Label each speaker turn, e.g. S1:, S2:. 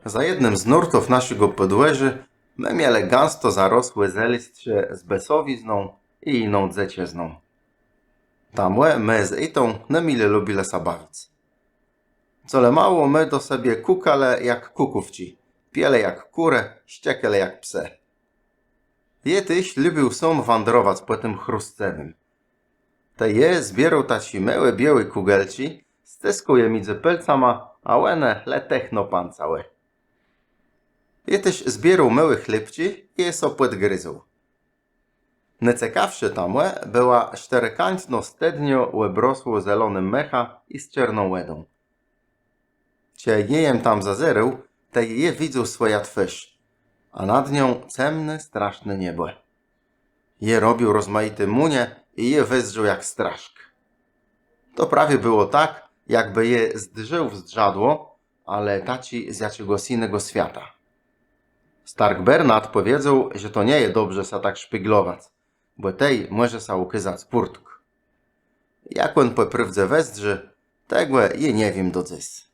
S1: Za jednym z nurtów naszego podłeży my mieli gęsto zarosłe zelistrze z besowizną i inną dzeciezną. Tamłe my z Itą nie mile lubile sa bawić. Cole mało my do sobie kukale jak kukówci, piele jak kurę, ściekele jak pse. Jetyś lubił sam wandrować po tym chrustcewym. Te je zbierał taci małe białe kugelci, styskuje między pelcama, a łene letechno pan całe. Jetyś zbierał małe chlebci i je so podgryzł. Najciekawsze tamłe była czterokątno stednio łebrosło zelonym mecha i z czerną łedą. Cie jejem tam zazerył, te je widzą swoja twarz, a nad nią ciemne, straszne niebo. Je robił rozmaite munie i je wyzdrzył jak straszk. To prawie było tak, jakby je zdrzył w zdrzadło, ale taci z jakiego innego świata. Stark Bernard powiedział, że to nie je dobrze sa tak szpyglować, bo tej może sa ukazać purtk. Jak on po prawdzie wezdrzy, tego je nie wiem do dziś.